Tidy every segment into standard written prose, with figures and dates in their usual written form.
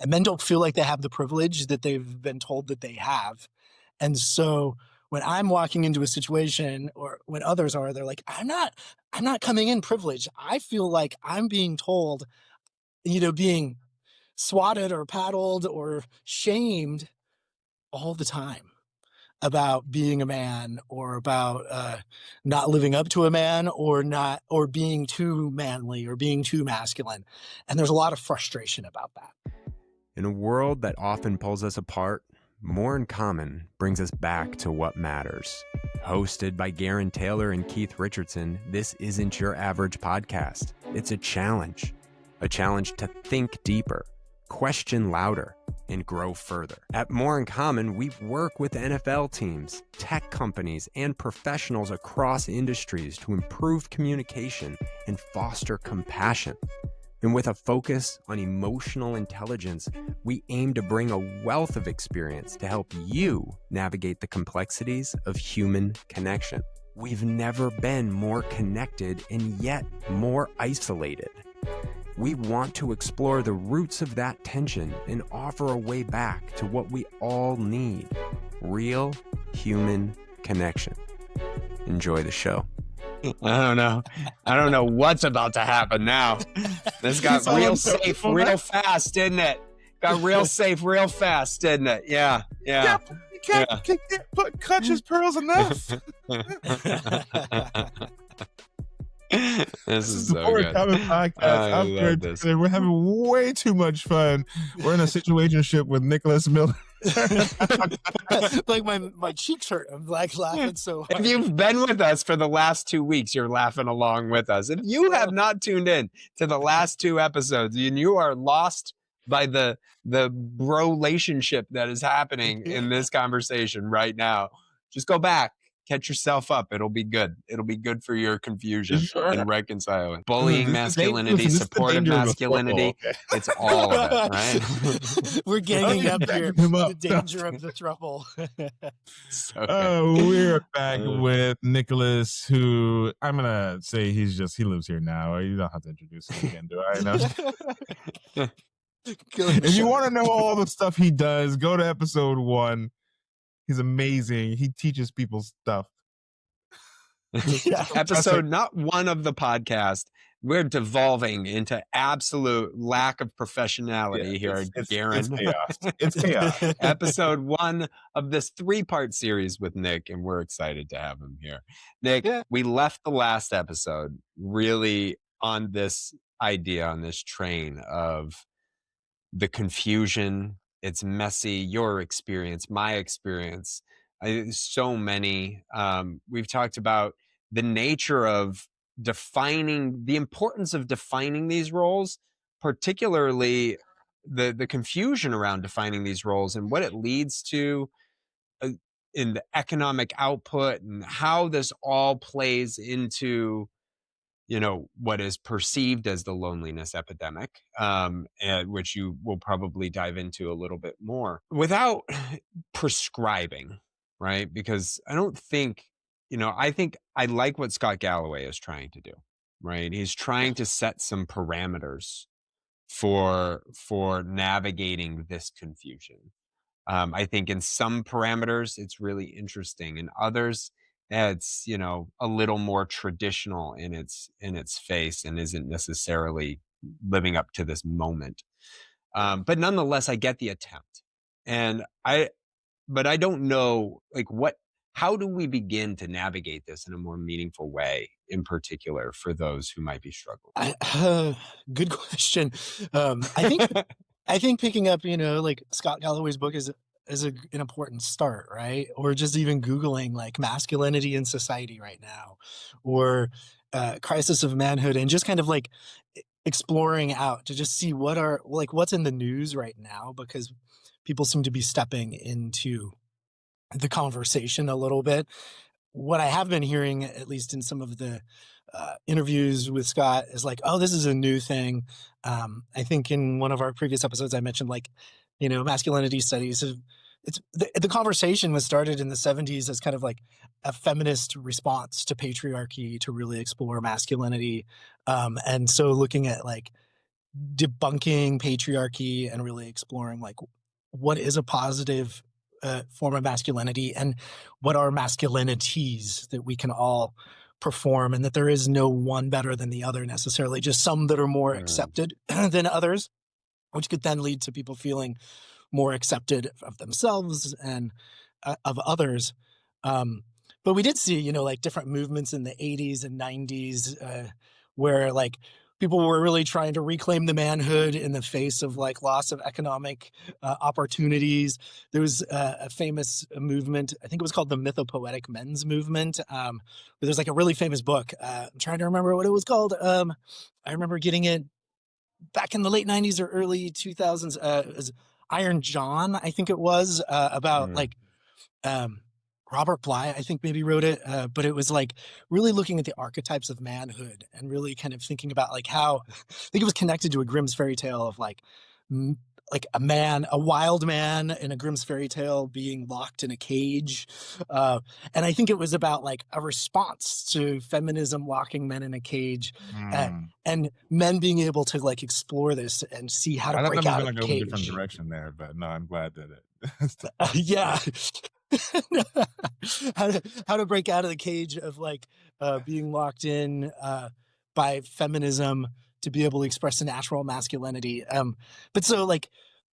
and men don't feel like they have the privilege that they've been told that they have. And so when I'm walking into a situation, or when others are, they're like, I'm not coming in privileged. I feel like I'm being told, being swatted or paddled or shamed all the time about being a man, or about not living up to a man, or being too manly, or being too masculine. And there's a lot of frustration about that. In a world that often pulls us apart, More in Common brings us back to what matters. Hosted by Gerren Taylor and Keith Richardson, this isn't your average podcast. It's a challenge to think deeper, question louder, and grow further. At More in Common, we work with NFL teams, tech companies, and professionals across industries to improve communication and foster compassion. And with a focus on emotional intelligence, we aim to bring a wealth of experience to help you navigate the complexities of human connection. We've never been more connected and yet more isolated. We want to explore the roots of that tension and offer a way back to what we all need: real human connection. Enjoy the show. I don't know what's about to happen now. This got real safe real fast, didn't it? Got real safe real fast, didn't it? Yeah. You can't put Kutch's pearls enough. This is so good. Podcast. I love this. We're having way too much fun. We're in a situationship with Nicholas Miller. Like my cheeks hurt. I'm like laughing so hard. If you've been with us for the last 2 weeks, you're laughing along with us. If you have not tuned in to the last 2 episodes and you are lost by the bro-relationship that is happening in this conversation right now, just go back. Catch yourself up. It'll be good. It'll be good for your confusion and reconciling. Bullying masculinity, supportive masculinity. It's all of it, right? We're ganging up here. The danger of the trouble. We're back with Nicholas, who I'm going to say he lives here now. You don't have to introduce him again, do I? No. If you want to know all the stuff he does, go to episode 1. He's amazing. He teaches people stuff. Episode not 1 of the podcast. We're devolving into absolute lack of professionality here at Gerren. It's chaos. Episode 1 of this 3-part series with Nick, and we're excited to have him here. Nick, we left the last episode really on this idea, on this train of the confusion. It's messy. Your experience, my experience. So many. We've talked about the nature of the importance of defining these roles, particularly the confusion around defining these roles and what it leads to in the economic output, and how this all plays into what is perceived as the loneliness epidemic, which you will probably dive into a little bit more without prescribing, right? Because I don't think, I think I like what Scott Galloway is trying to do, right? He's trying to set some parameters for navigating this confusion. I think in some parameters, it's really interesting. In others, it's a little more traditional in its face and isn't necessarily living up to this moment, but nonetheless I get the attempt, but I don't know how do we begin to navigate this in a more meaningful way, in particular for those who might be struggling? Good question. I think picking up Scott Galloway's book is an important start, right? Or just even Googling masculinity in society right now, or crisis of manhood, and just kind of exploring out to just see what's in the news right now, because people seem to be stepping into the conversation a little bit. What I have been hearing, at least in some of the interviews with Scott, is this is a new thing. I think in one of our previous episodes, I mentioned masculinity studies. The conversation was started in the 70s as kind of a feminist response to patriarchy, to really explore masculinity. And so looking at debunking patriarchy and really exploring like what is a positive form of masculinity and what are masculinities that we can all perform, and that there is no one better than the other necessarily, just some that are more accepted than others, which could then lead to people feeling more accepted of themselves and of others. Um, but we did see, you know, like different movements in the 80s and 90s where like people were really trying to reclaim the manhood in the face of like loss of economic opportunities. There was a famous movement, I think it was called the Mythopoetic Men's Movement. But there's like a really famous book. I'm trying to remember what it was called. I remember getting it back in the late 90s or early 2000s. Iron John, I think it was, about like Robert Bly, I think maybe wrote it, but it was like really looking at the archetypes of manhood and really kind of thinking about like how I think it was connected to a Grimm's fairy tale of like a wild man in a Grimm's fairy tale being locked in a cage. And I think it was about like a response to feminism locking men in a cage, and men being able to like explore this and see how to I thought break that was out of going the to go a different cage. direction there, but no, I'm glad that it. Yeah. how to break out of the cage of like being locked in by feminism to be able to express a natural masculinity. But so like,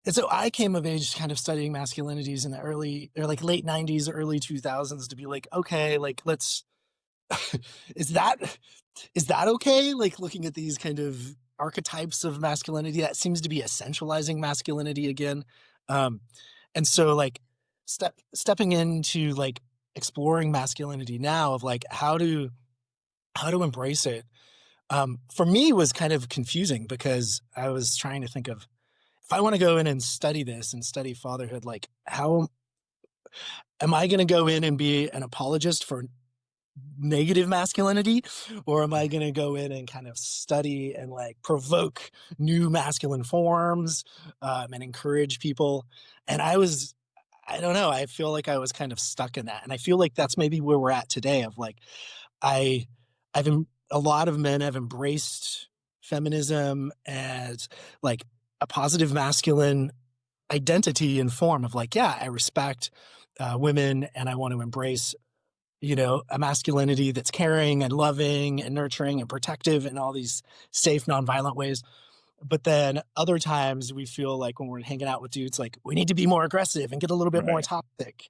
and so I came of age kind of studying masculinities in the early or like late 90s, early 2000s to be like, okay, like let's is that okay? Like looking at these kind of archetypes of masculinity that seems to be essentializing masculinity again. And so like stepping into like exploring masculinity now of like how to embrace it, for me was kind of confusing because I was trying to think of if I want to go in and study this and study fatherhood, like how am I going to go in and be an apologist for negative masculinity, or am I going to go in and kind of study and like provoke new masculine forms and encourage people? And I don't know, I feel like I was kind of stuck in that, and I feel like that's maybe where we're at today of like a lot of men have embraced feminism as like a positive masculine identity and form of like, yeah, I respect women and I want to embrace, you know, a masculinity that's caring and loving and nurturing and protective in all these safe, nonviolent ways. But then other times we feel like when we're hanging out with dudes, like we need to be more aggressive and get a little bit more Right. topic.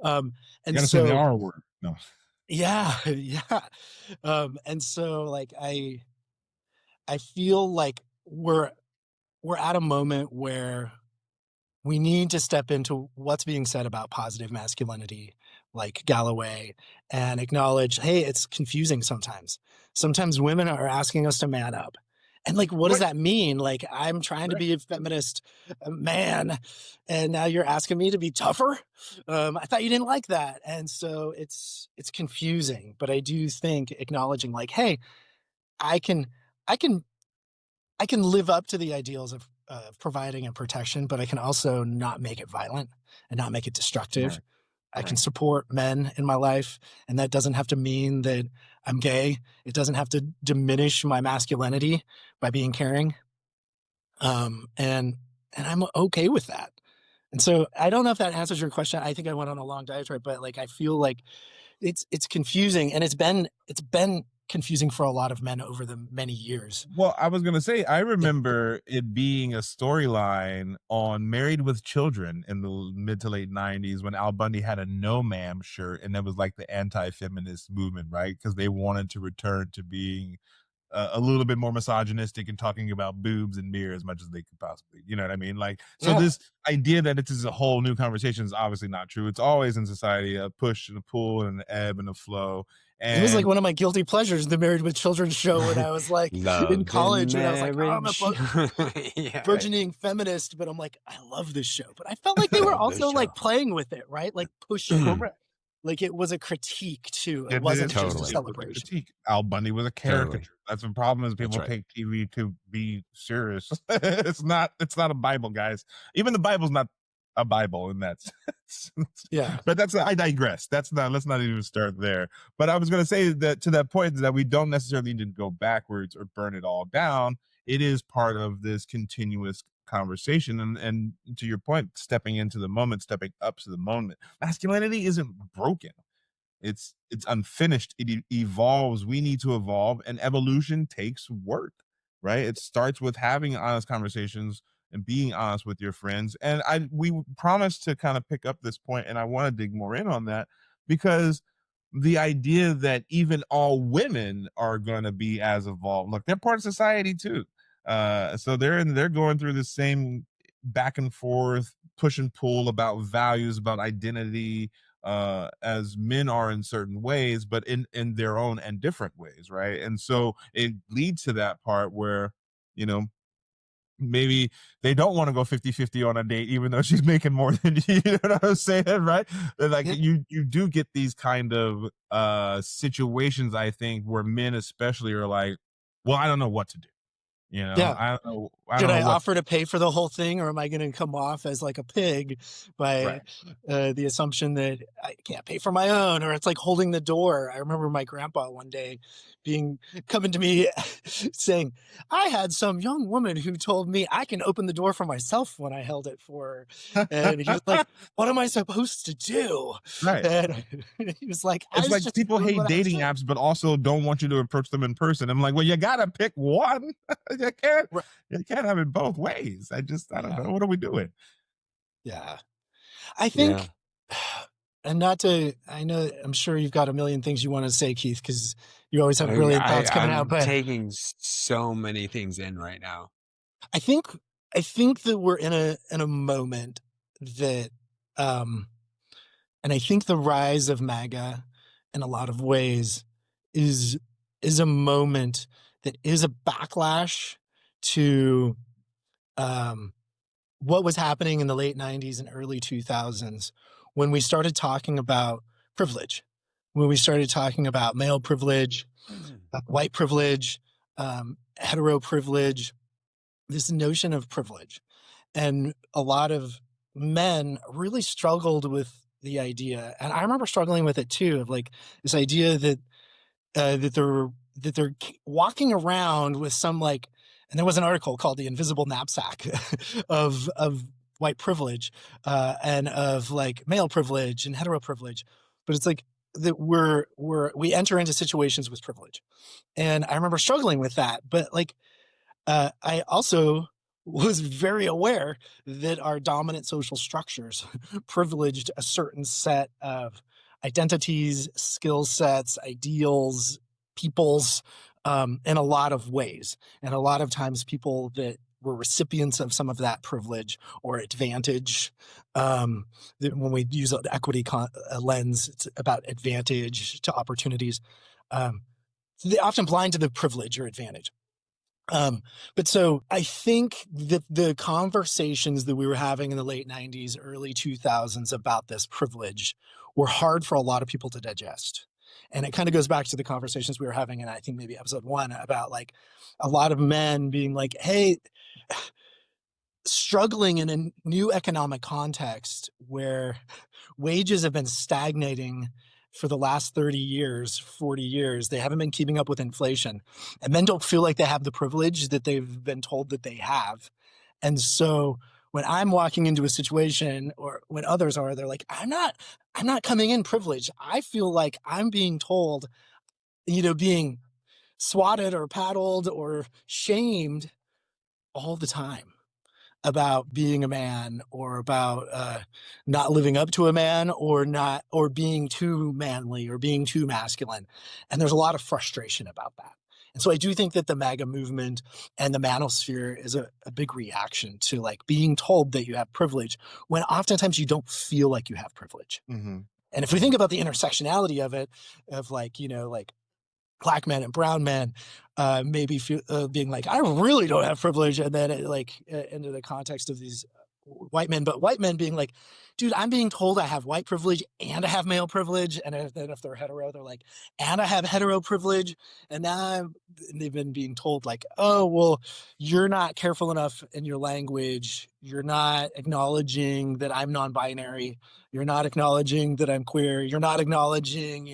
You And gotta say the so, R word. No. yeah, yeah. And so like, I feel like we're at a moment where we need to step into what's being said about positive masculinity, like Galloway, and acknowledge, hey, it's confusing sometimes. Sometimes women are asking us to man up. And like, what does Right. that mean? Like, I'm trying to be a feminist man, and now you're asking me to be tougher. I thought you didn't like that, and so it's confusing. But I do think acknowledging, like, hey, I can, I can I can live up to the ideals of providing and protection, but I can also not make it violent and not make it destructive. Right. I can Right. support men in my life, and that doesn't have to mean that I'm gay. It doesn't have to diminish my masculinity by being caring. And I'm okay with that. And so I don't know if that answers your question. I think I went on a long diatribe, but like I feel like it's confusing, and it's been confusing for a lot of men over the many years. Well, I was gonna say, I Yeah. remember it being a storyline on Married with Children in the mid to late 90s when Al Bundy had a no ma'am shirt, and that was like the anti-feminist movement, right? Because they wanted to return to being a little bit more misogynistic and talking about boobs and beer as much as they could possibly, you know what I mean? Like, so Yeah. this idea that this is a whole new conversation is obviously not true. It's always in society a push and a pull and an ebb and a flow. It was like And one of my guilty pleasures, the Married with Children show when I was like in Love and college, when I was like, oh, I'm a marriage. Yeah, right. burgeoning feminist, but I'm like, I love this show. But I felt like they were Love this also show. like playing with it, right? Like pushing, like it was a critique too. It it wasn't is just a Totally. it was a celebration. critique. Al Bundy was a Totally. caricature. That's the problem is That's people right. take TV to be serious. It's not a Bible, guys. Even the Bible's not a Bible in that sense. Yeah. But I digress. Let's not even start there. But I was gonna say that to that point that we don't necessarily need to go backwards or burn it all down. it is part of this continuous conversation. And to your point, stepping into the moment, stepping up to the moment. Masculinity isn't broken. It's unfinished. It evolves. We need to evolve, and evolution takes work, right? It starts with having honest conversations and being honest with your friends. And we promised to kind of pick up this point, and I want to dig more in on that, because the idea that even all women are going to be as evolved, look, they're part of society too. So they're going through the same back and forth, push and pull about values, about identity, as men are in certain ways, but in their own and different ways, right? And so it leads to that part where, you know, maybe they don't want to go 50-50 on a date, even though she's making more than you. You know what I'm saying, right? Like, Yeah. you do get these kind of situations, I think, where men especially are like, well, I don't know what to do. You know, Yeah. I Should don't I know what. offer to pay for the whole thing, or am I going to come off as like a pig by Right. the assumption that I can't pay for my own, or it's like holding the door. I remember my grandpa one day coming to me saying, "I had some young woman who told me I can open the door for myself when I held it for her," and he was like, "What am I supposed to do?" Right. And he was like, "I It's was like just people doing hate what I was dating doing." apps, but also don't want you to approach them in person. I'm like, well, you gotta pick one. you can't Right. you can't have it both ways. I don't Yeah, know. What are we doing? yeah. I Yeah. think, and not to, I know, I'm sure you've got a million things you want to say, Keith, because you always have brilliant thoughts coming out. I'm But taking so many things in right now. I think, I think that we're in a moment that, um, and I think the rise of MAGA, in a lot of ways, is is a moment that is a backlash to um, what was happening in the late 90s and early 2000s when we started talking about privilege, when we started talking about male privilege, white privilege, hetero privilege, this notion of privilege. And a lot of men really struggled with the idea. And I remember struggling with it too, of like this idea that they're walking around with some like, and there was an article called "The Invisible Knapsack" of white privilege, and of like male privilege and hetero privilege, but it's like that we enter into situations with privilege, and I remember struggling with that, but like I also was very aware that our dominant social structures privileged a certain set of identities, skill sets, ideals, peoples, in a lot of ways. And a lot of times, people that were recipients of some of that privilege or advantage, when we use an equity lens, it's about advantage to opportunities. Um, they often blind to the privilege or advantage. Um, but so I think that the conversations that we were having in the late 90s, early 2000s about this privilege were hard for a lot of people to digest. And it kind of goes back to the conversations we were having in, I think, maybe episode 1, about like a lot of men being like, hey, struggling in a new economic context where wages have been stagnating for the last 30 years, 40 years. They haven't been keeping up with inflation. And men don't feel like they have the privilege that they've been told that they have. And so when I'm walking into a situation, or when others are, they're like, I'm not coming in privileged. I feel like I'm being told, being swatted or paddled or shamed all the time about being a man, or about not living up to a man, or being too manly or being too masculine. And there's a lot of frustration about that. And so I do think that the MAGA movement and the manosphere is a big reaction to like being told that you have privilege when oftentimes you don't feel like you have privilege. Mm-hmm. And if we think about the intersectionality of it, of like, like black men and brown men, maybe being like, I really don't have privilege. And then into the context of these white men, but white men being like, dude, I'm being told I have white privilege and I have male privilege. And then if they're hetero, they're like, and I have hetero privilege. And now they've been being told like, oh, well, you're not careful enough in your language. You're not acknowledging that I'm non-binary. You're not acknowledging that I'm queer. You're not acknowledging,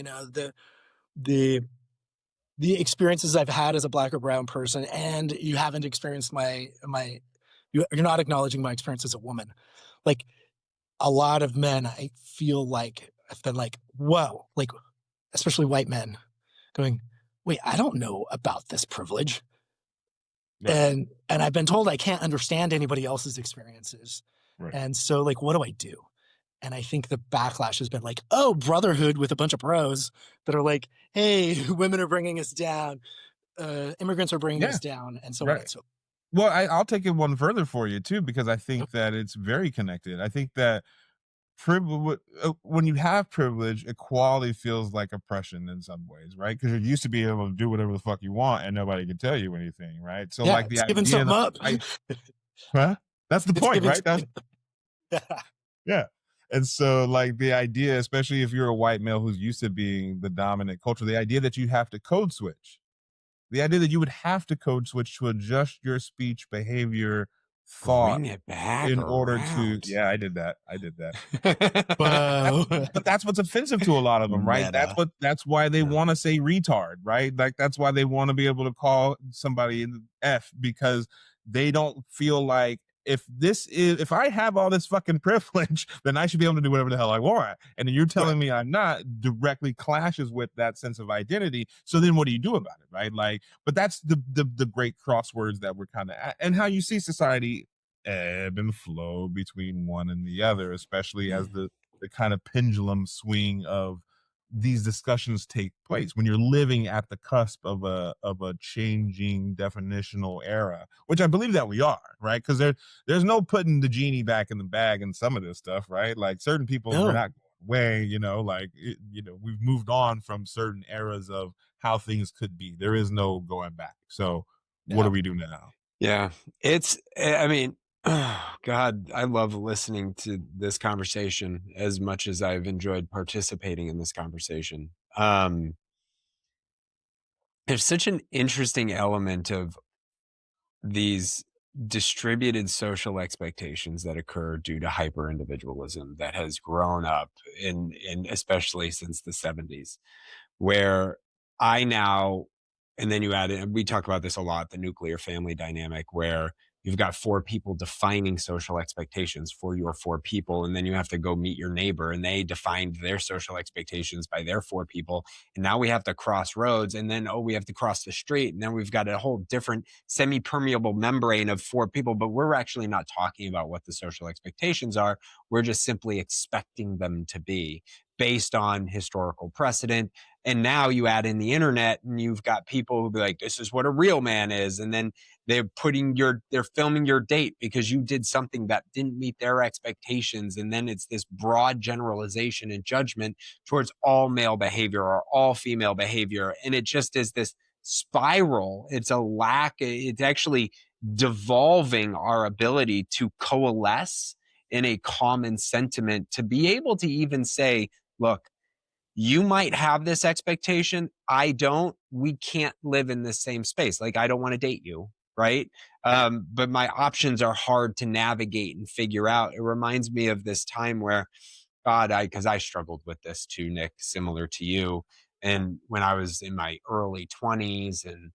the the experiences I've had as a Black or brown person, and you haven't experienced you're not acknowledging my experience as a woman. Like, a lot of men, I feel like I've been like, whoa, like, especially white men going, wait, I don't know about this privilege. Right. And I've been told I can't understand anybody else's experiences. Right. And so, like, what do I do? And I think the backlash has been like, oh, brotherhood with a bunch of bros that are like, hey, women are bringing us down, immigrants are bringing us down, and so on and so. Well, I'll take it one further for you too, because I think that it's very connected. I think that when you have privilege, equality feels like oppression in some ways, right? Because you're used to being able to do whatever the fuck you want and nobody can tell you anything, right? So, Yeah, like, the it's giving idea something up. huh? That's the point, right? That's Yeah. yeah. And so, like, the idea, especially if you're a white male who's used to being the dominant culture, the idea that you have to code switch, the idea that you would have to code switch to adjust your speech, behavior, thought Bring it back in order to, around. I did that. Whoa. But that's what's offensive to a lot of them, right? Meta. That's why they Yeah. want to say retard, right? Like, that's why they want to be able to call somebody in the F, because they don't feel like, if I have all this fucking privilege, then I should be able to do whatever the hell I want. And then you're telling me I'm not, directly clashes with that sense of identity. So then what do you do about it, right? Like, but that's the great crosswords that we're kind of at, and how you see society ebb and flow between one and the other, especially as the kind of pendulum swing of these discussions take place when you're living at the cusp of a changing definitional era, which I believe that we are, right? Because there's no putting the genie back in the bag in some of this stuff, right? Like, certain people we're not going away, like, we've moved on from certain eras of how things could be. There is no going back. So what do we do now? Yeah, I mean, oh, God, I love listening to this conversation as much as I've enjoyed participating in this conversation. There's such an interesting element of these distributed social expectations that occur due to hyper individualism that has grown up in especially since the 70s, where I now, and then you add in, we talk about this a lot, the nuclear family dynamic, where you've got four people defining social expectations for your four people, and then you have to go meet your neighbor, and they defined their social expectations by their four people, and now we have to cross roads, and then we have to cross the street, and then we've got a whole different semi-permeable membrane of four people, but we're actually not talking about what the social expectations are. We're just simply expecting them to be based on historical precedent. And now you add in the internet, and you've got people who be like, this is what a real man is. And then they're filming your date because you did something that didn't meet their expectations. And then it's this broad generalization and judgment towards all male behavior or all female behavior. And it just is this spiral. It's actually devolving our ability to coalesce in a common sentiment, to be able to even say, look, you might have this expectation, I don't. We can't live in the same space. Like, I don't want to date you, right? But my options are hard to navigate and figure out. It reminds me of this time where, God, because I struggled with this too, Nick, similar to you. And when I was in my early 20s, and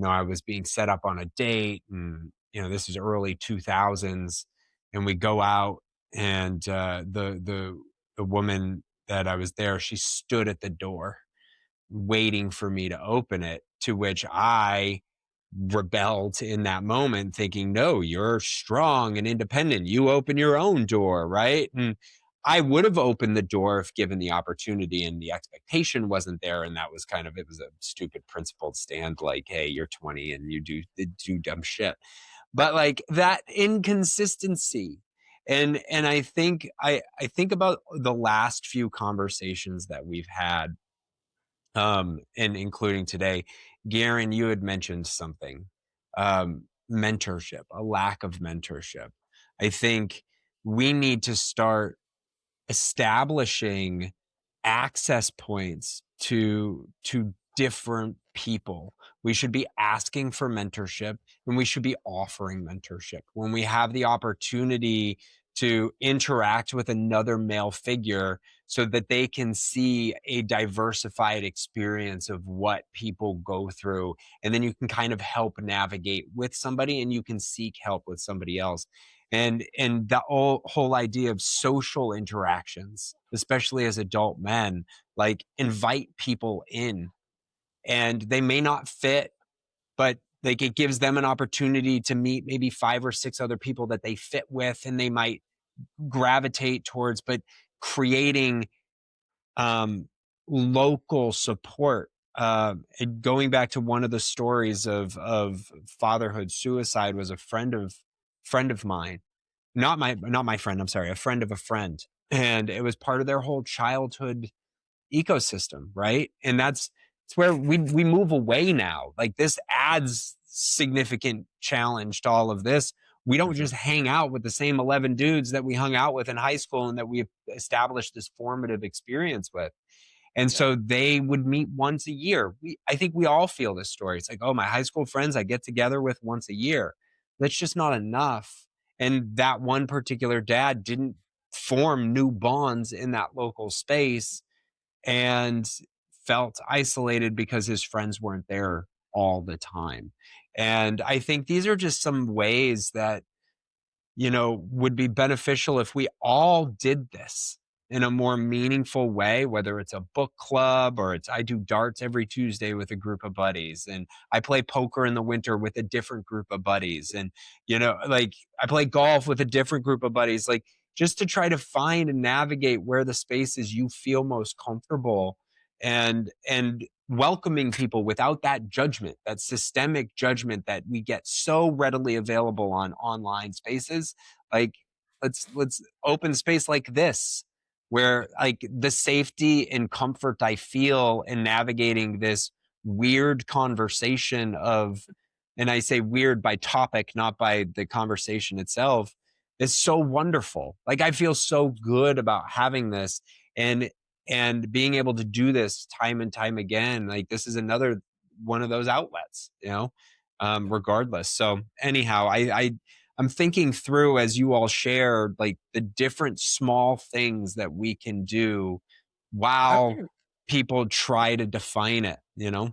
I was being set up on a date, and this is early 2000s, and we go out, and the woman that I was there, she stood at the door waiting for me to open it, to which I rebelled in that moment, thinking, no, you're strong and independent. You open your own door, right? And I would have opened the door if given the opportunity, and the expectation wasn't there. And that was it was a stupid principled stand, like, hey, you're 20 and you do dumb shit. But like that inconsistency. And I think about the last few conversations that we've had, and including today. Gerren, you had mentioned something, mentorship, a lack of mentorship. I think we need to start establishing access points to different people. We should be asking for mentorship, and we should be offering mentorship when we have the opportunity to interact with another male figure so that they can see a diversified experience of what people go through. And then you can kind of help navigate with somebody, and you can seek help with somebody else. And the whole idea of social interactions, especially as adult men, like invite people in, and they may not fit, but like it gives them an opportunity to meet maybe 5 or 6 other people that they fit with and they might gravitate towards, but creating um, local support. And going back to one of the stories of fatherhood suicide, was a friend of mine, not my friend. I'm sorry, a friend of a friend, and it was part of their whole childhood ecosystem, right? And it's where we move away now. Like this adds significant challenge to all of this. We don't just hang out with the same 11 dudes that we hung out with in high school and that we established this formative experience with. And so they would meet once a year. I think we all feel this story. It's like, oh, my high school friends I get together with once a year. That's just not enough. And that one particular dad didn't form new bonds in that local space and felt isolated because his friends weren't there all the time. And I think these are just some ways that, would be beneficial if we all did this in a more meaningful way, whether it's a book club or I do darts every Tuesday with a group of buddies, and I play poker in the winter with a different group of buddies. And, like I play golf with a different group of buddies, like just to try to find and navigate where the spaces you feel most comfortable, and welcoming people without that judgment, that systemic judgment that we get so readily available on online spaces. Like let's open space like this, where like the safety and comfort I feel in navigating this weird conversation of, and I say weird by topic, not by the conversation itself, is so wonderful. Like I feel so good about having this, and being able to do this time and time again. Like this is another one of those outlets, regardless. So anyhow, I'm thinking through, as you all shared, like the different small things that we can do while people try to define it,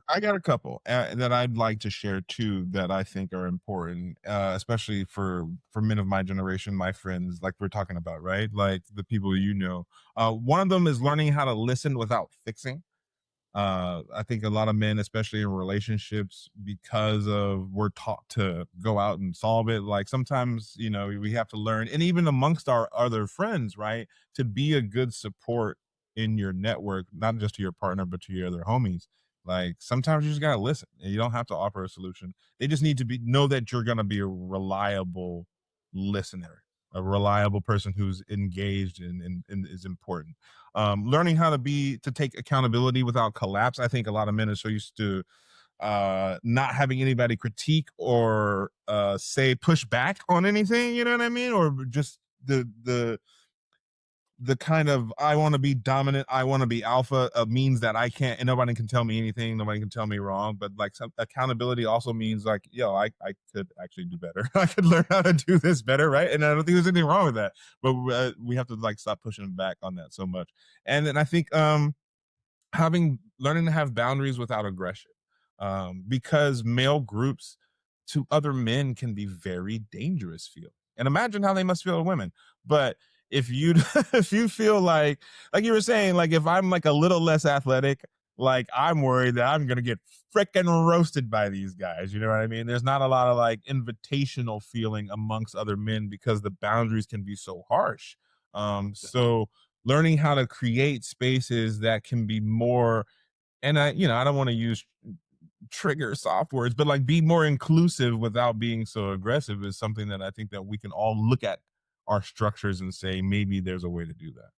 I got a couple that I'd like to share too that I think are important, especially for men of my generation, my friends, like we're talking about, right? Like the people one of them is learning how to listen without fixing. I think a lot of men, especially in relationships, because of we're taught to go out and solve it, like sometimes we have to learn, and even amongst our other friends, right, to be a good support in your network, not just to your partner but to your other homies. Like sometimes you just gotta listen, and you don't have to offer a solution. They just need to know that you're gonna be a reliable listener, a reliable person who's engaged and is important. Learning how to take accountability without collapse. I think a lot of men are so used to not having anybody critique or say push back on anything, you know what I mean, or just the kind of I want to be dominant, I want to be alpha means that I can't, and nobody can tell me anything, nobody can tell me wrong. But like some accountability also means like, I could actually do better. I could learn how to do this better, right? And I don't think there's anything wrong with that, but we have to like stop pushing back on that so much. And then I think learning to have boundaries without aggression, because male groups to other men can be very dangerous feel, and imagine how they must feel to women. But if you if you feel like you were saying, like if I'm like a little less athletic, like I'm worried that I'm gonna get freaking roasted by these guys, you know what I mean? There's not a lot of like invitational feeling amongst other men because the boundaries can be so harsh. So learning how to create spaces that can be more, and I don't want to use trigger soft words, but like be more inclusive without being so aggressive is something that I think that we can all look at our structures and say maybe there's a way to do that.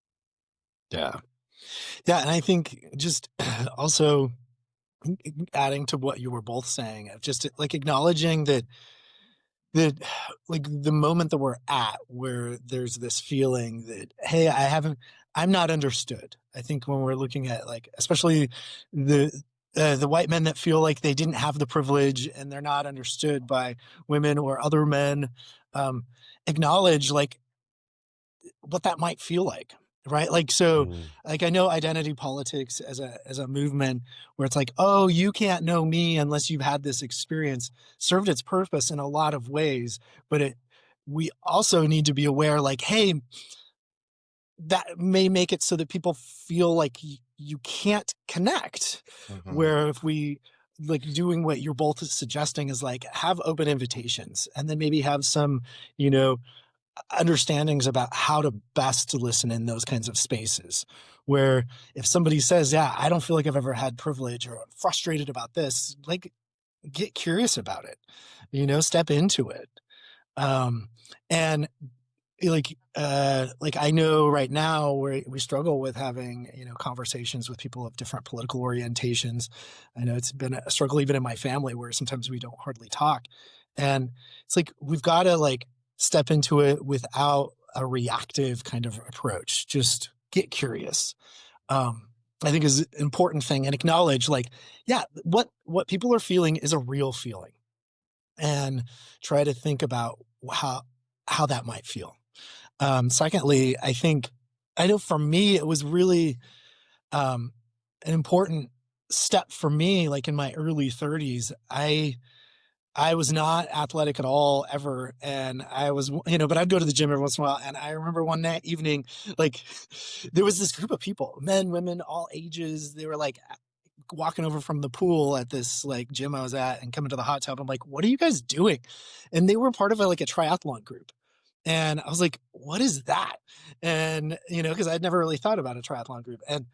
Yeah. Yeah. And I think just also adding to what you were both saying, of just like acknowledging that like the moment that we're at where there's this feeling that, hey, I'm not understood. I think when we're looking at like, especially the white men that feel like they didn't have the privilege and they're not understood by women or other men, acknowledge like what that might feel like. right? Like, so, Mm. like, I know identity politics as a movement where it's like, oh, you can't know me unless you've had this experience, served its purpose in a lot of ways. But we also need to be aware, like, hey, that may make it so that people feel like you can't connect. Mhm. Where if we, like, doing what you're both suggesting is like have open invitations and then maybe have some, you know, understandings about how to best listen in those kinds of spaces. Where if somebody says, yeah, I don't feel like I've ever had privilege or I'm frustrated about this, like, get curious about it, you know, step into it. And like I know right now we struggle with having, you know, conversations with people of different political orientations. I know it's been a struggle even in my family where sometimes we don't hardly talk. And it's like we've got to like step into it without a reactive kind of approach. Just get curious. um I think is an important thing, and acknowledge, like, yeah, what people are feeling is a real feeling, and try to think about how that might feel. Secondly, I think, I know for me, it was really um, an important step for me. Like in my early 30s, I was not athletic at all ever, and I was, you know, but I'd go to the gym every once in a while. And I remember one night evening, like, there was this group of people, men, women, all ages. They were like walking over from the pool at this like gym I was at and coming to the hot tub. I'm like, what are you guys doing? And they were part of like a triathlon group. And I was like, what is that? And, you know, because I'd never really thought about a triathlon group. And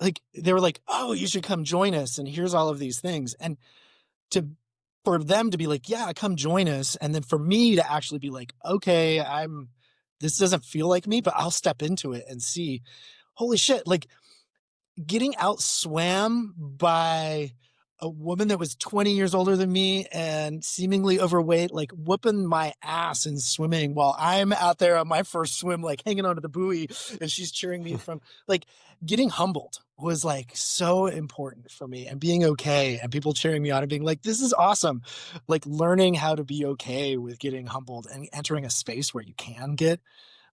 like, they were like, oh, you should come join us. And here's all of these things. And to, for them to be like, yeah, come join us. And then for me to actually be like, okay, this doesn't feel like me, but I'll step into it and see, holy shit, like, getting out swam by a woman that was 20 years older than me and seemingly overweight, like whooping my ass and swimming while I'm out there on my first swim, like hanging onto the buoy, and she's cheering me from, like, getting humbled was like so important for me, and being okay and people cheering me on and being like, this is awesome. Like learning how to be okay with getting humbled and entering a space where you can get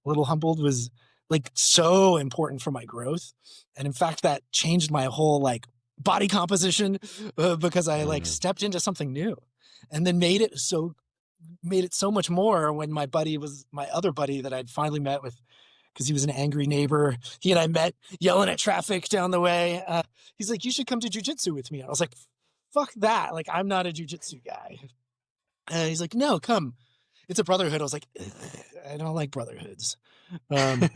a little humbled was like so important for my growth. And in fact, that changed my whole like body composition, because I like Mm. stepped into something new, and then made it so much more when my other buddy that I'd finally met with, because he was an angry neighbor. He and I met yelling at traffic down the way. He's like, you should come to jujitsu with me. I was like, fuck that. Like, I'm not a jujitsu guy. And he's like, no, come. It's a brotherhood. I was like, I don't like brotherhoods. Um,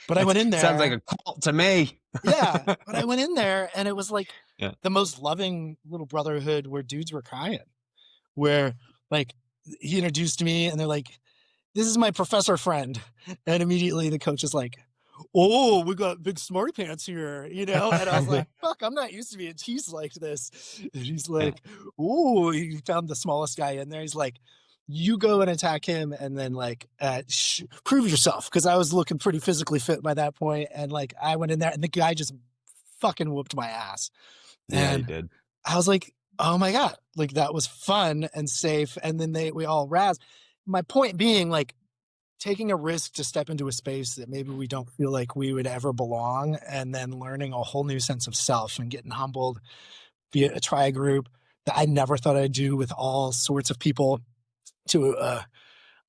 but I went in Sounds like there. a cult to me. Yeah, but I went in there and it was like Yeah. the most loving little brotherhood where dudes were crying, where like he introduced me and they're like, this is my professor friend. And immediately the coach is like, oh, we got big smarty pants here, you know? And I was like, fuck, I'm not used to being teased like this. And he's Yeah. like, oh, he found the smallest guy in there. He's like, you go and attack him and then like prove yourself. Cause I was looking pretty physically fit by that point. And like I went in there and the guy just fucking whooped my ass. Yeah, you And did. I was like, oh my God, like that was fun and safe. And then we all razz. My point being, like, taking a risk to step into a space that maybe we don't feel like we would ever belong, and then learning a whole new sense of self and getting humbled, be it a try group that I never thought I'd do with all sorts of people, to a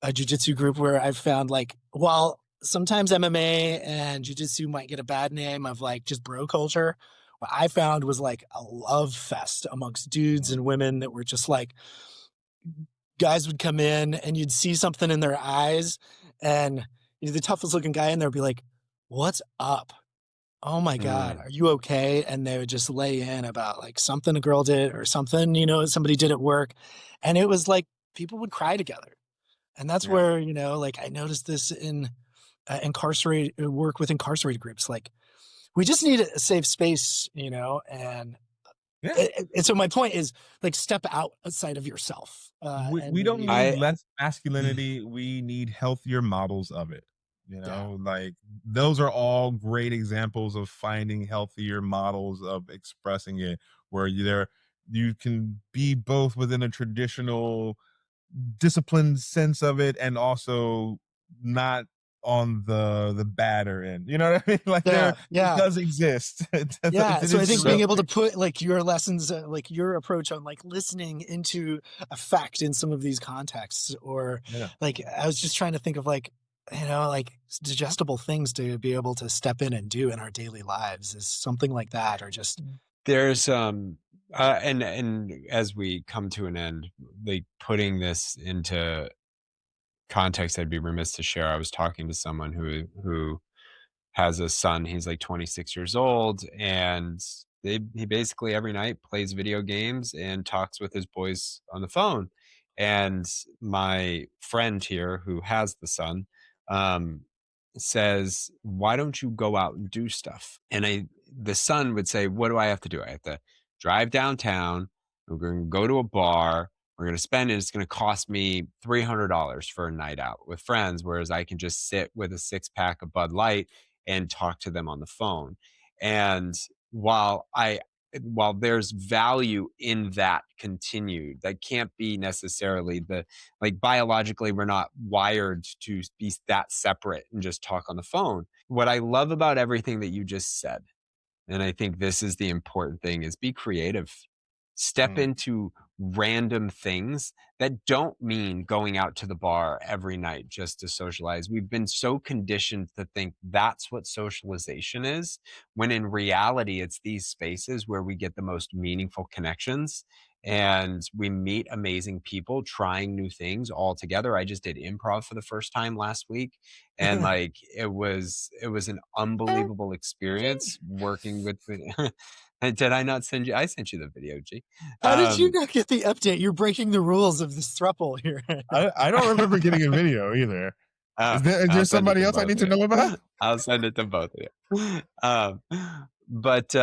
jujitsu group where I've found, like, while sometimes MMA and jujitsu might get a bad name of like just bro culture, what I found was like a love fest amongst dudes and women that were just like, guys would come in and you'd see something in their eyes, and the toughest looking guy in there would be like, what's up? Oh my God, Mm. are you okay? And they would just lay in about like something a girl did or something, somebody did at work. And it was like people would cry together. And that's Yeah. where, like I noticed this in incarcerated work with incarcerated groups. Like we just need a safe space, and Yeah. and so my point is, like, step outside of yourself, and We don't maybe need I less masculinity. We need healthier models of it. yeah, Like those are all great examples of finding healthier models of expressing it, where you can be both within a traditional disciplined sense of it and also not on the badder end. You know what I mean? Like Yeah, it does exist. Yeah, It so I is think real. being able to put like your lessons, like your approach on like listening into effect in some of these contexts, or Yeah. like I was just trying to think of like, you know, like digestible things to be able to step in and do in our daily lives is something like that, or just There's and as we come to an end, like putting this into context, I'd be remiss to share. I was talking to someone who has a son. He's like 26 years old, and he basically every night plays video games and talks with his boys on the phone. And my friend here, who has the son, um, says, "Why don't you go out and do stuff?" And the son would say, "What do I have to do? I have to drive downtown. We're going to go to a bar. We're going to spend it. It's going to cost me $300 for a night out with friends, whereas I can just sit with a 6-pack of Bud Light and talk to them on the phone." And while there's value in that continued, that can't be necessarily like biologically, we're not wired to be that separate and just talk on the phone. What I love about everything that you just said, and I think this is the important thing, is be creative. Step into random things that don't mean going out to the bar every night just to socialize. We've been so conditioned to think that's what socialization is, when in reality, it's these spaces where we get the most meaningful connections and we meet amazing people trying new things all together. I just did improv for the first time last week, and like it was an unbelievable experience working with did I not send you? I sent you the video, G. how did you not get the update? You're breaking the rules of this throuple here. I don't remember getting a video either. Is there somebody else I need to know about? I'll send it to both of you. But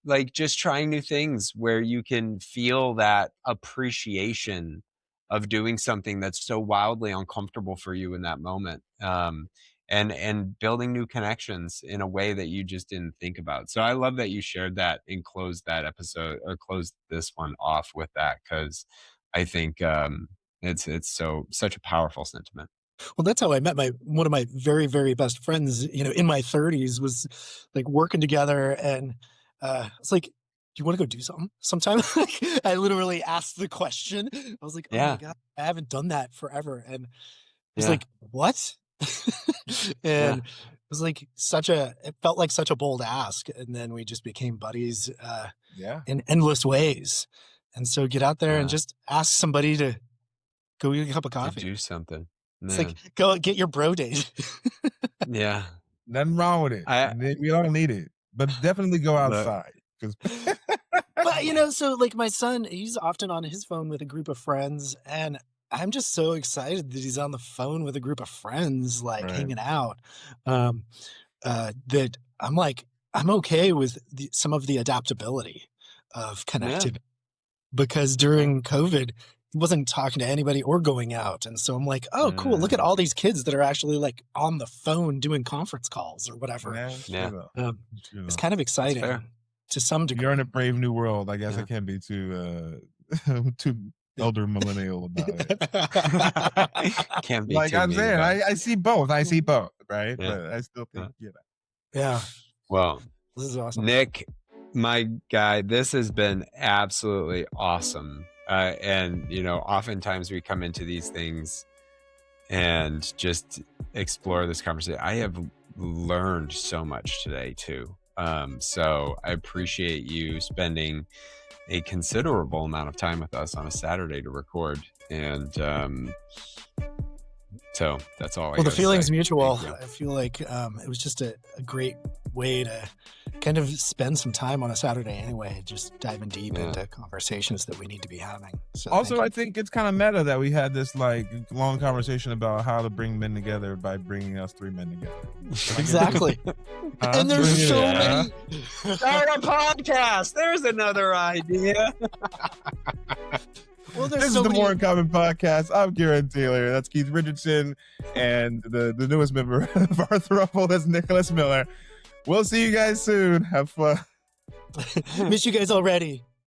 like just trying new things where you can feel that appreciation of doing something that's so wildly uncomfortable for you in that moment. And building new connections in a way that you just didn't think about. So I love that you shared that and closed that episode, or closed this one off with that, because I think it's such a powerful sentiment. Well, that's how I met one of my very, very best friends, you know, in my 30s, was like working together, and it's like, do you want to go do something sometime? Like, I literally asked the question. I was like, oh my God, I haven't done that forever. And he's like, what? And it was like it felt like such a bold ask. And then we just became buddies in endless ways. And so get out there and just ask somebody to go get a cup of coffee. To do something. Man. It's like, go get your bro date. Yeah. Nothing wrong with it. We don't need it. But definitely go outside. But, you know, so like my son, he's often on his phone with a group of friends, and I'm just so excited that he's on the phone with a group of friends, like hanging out, that I'm like, I'm okay with some of the adaptability of connectivity, because during COVID, he wasn't talking to anybody or going out. And so I'm like, oh, cool. Look at all these kids that are actually like on the phone doing conference calls or whatever. It's kind of exciting to some degree. You're in a brave new world. I guess I can't be too elder millennial about it. Can't be like I'm saying, I see both. I see both, right? Yeah. But I still think, you know. Yeah. Well, this is awesome. Nick, my guy, this has been absolutely awesome. And, you know, oftentimes we come into these things and just explore this conversation. I have learned so much today, too. So I appreciate you spending a considerable amount of time with us on a Saturday to record. And so that's all. Well, the feeling's mutual. I feel like it was just a great way to kind of spend some time on a Saturday anyway, just diving deep into conversations that we need to be having. So also, I think it's kind of meta that we had this like long conversation about how to bring men together by bringing us three men together. Exactly. And there's so many. Start a podcast. There's another idea. Well, this is the More in Common podcast. I'm Gerren Taylor. That's Keith Richardson. And the newest member of our throuple is Nicholas Miller. We'll see you guys soon. Have fun. Miss you guys already.